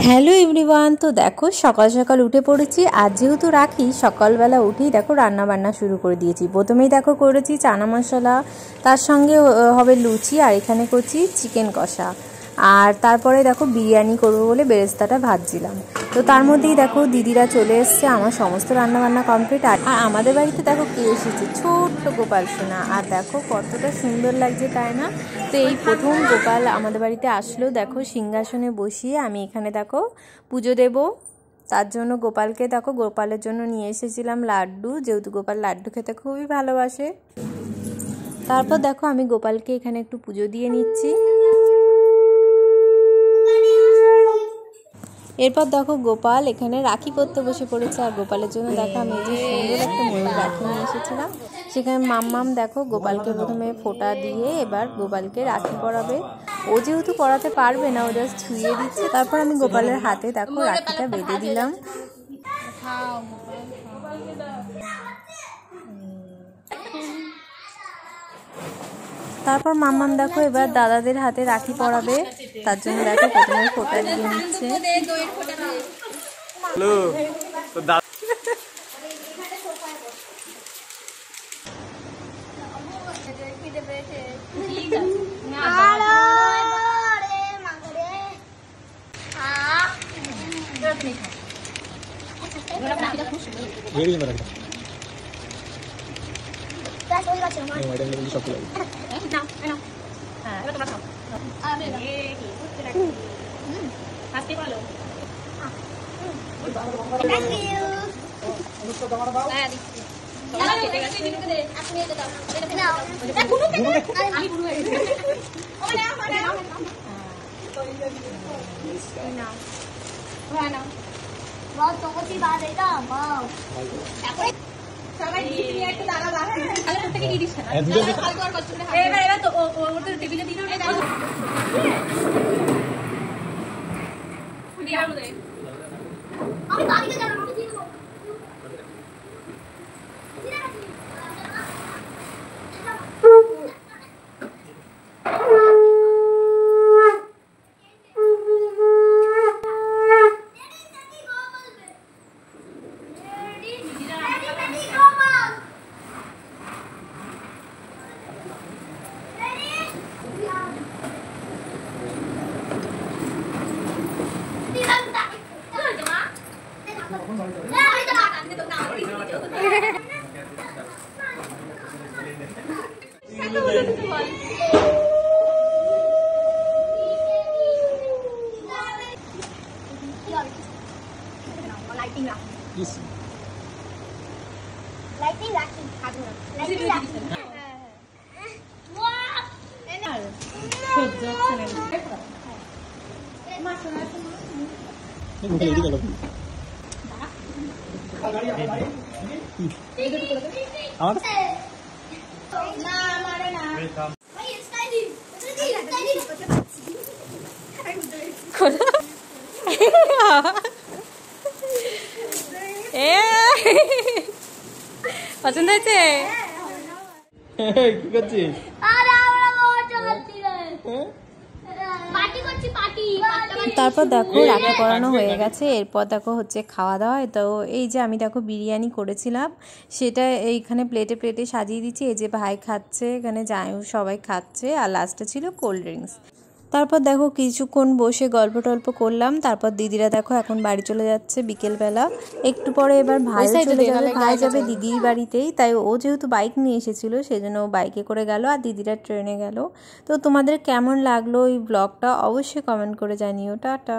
Hello everyone, তো দেখো সকাল সকাল উঠে পড়েছি। আজ যেহেতু রাখি, সকালবেলা উঠেই দেখো রান্না বান্না শুরু করে দিয়েছি। প্রথমেই দেখো করেছি চানা মশলা, তার সঙ্গে হবে লুচি, আর এখানে করছি চিকেন কষা। আর তারপরে দেখো বিরিয়ানি করবো বলে বেরেস্তাটা ভাজছিলাম। তো তার মধ্যেই দেখো দিদিরা চলে এসছে, আমার সমস্ত রান্না বান্না কমপ্লিট। আর আমাদের বাড়িতে দেখো কে এসেছে, ছোট্ট গোপাল সোনা। আর দেখো কতটা সুন্দর লাগছে, তাই না? তো এই প্রথম গোপাল আমাদের বাড়িতে আসলো। দেখো সিংহাসনে বসিয়ে আমি এখানে দেখো পুজো দেব। তার জন্য গোপালকে দেখো, গোপালের জন্য নিয়ে এসেছিলাম লাড্ডু, যেহেতু গোপাল লাড্ডু খেতে খুবই ভালোবাসে। তারপর দেখো আমি গোপালকে এখানে একটু পুজো দিয়ে নিচ্ছি। এরপর দেখো গোপাল এখানে রাখি করতে বসে পড়েছে। আর গোপালের জন্য দেখো আমি এই যে সুন্দর একটা ময়ূর রাখি নিয়ে এসেছিলাম। সেখানে মাম্মাম দেখো গোপালকে প্রথমে ফোঁটা দিয়ে এবার গোপালকে রাখি পরাবে। ও যেহেতু পরাতে পারবে না, ও জাস্ট ছুঁয়ে দিচ্ছে। তারপর আমি গোপালের হাতে দেখো রাখিটা বেঁধে দিলাম। তারপর মাম্মাম দেখো এবার দাদাদের হাতে রাখি পরাবে। তার জন্য দেখো প্রথমে ফোঁটা দিয়ে নিচ্ছে। পছন্দ হয়েছে? কি করছিস? তারপর দেখো রাখি পরানো হয়ে গেছে। এরপর দেখো হচ্ছে খাওয়া দাওয়া। তো এই যে আমি দেখো বিরিয়ানি করেছিলাম, সেটা এইখানে প্লেটে প্লেটে সাজিয়ে দিচ্ছি। এই যে ভাই খাচ্ছে, এখানে জামাই সবাই খাচ্ছে, আর লাস্টে ছিল কোল্ড ড্রিঙ্কস। তারপর দেখো কিছুক্ষণ বসে গল্প টল্প করলাম। তারপর দিদিরা দেখো এখন বাড়ি চলে যাচ্ছে বিকেলবেলা। একটু পরে এবার ভাই চলে যাবে, ভাই যাবে দিদির বাড়িতেই। তাই ও যেহেতু বাইক নিয়ে এসেছিলো, সেজন্য ও বাইকে করে গেল, আর দিদিরা ট্রেনে গেল। তো তোমাদের কেমন লাগলো এই ব্লগটা অবশ্যই কমেন্ট করে জানিও। টাটা।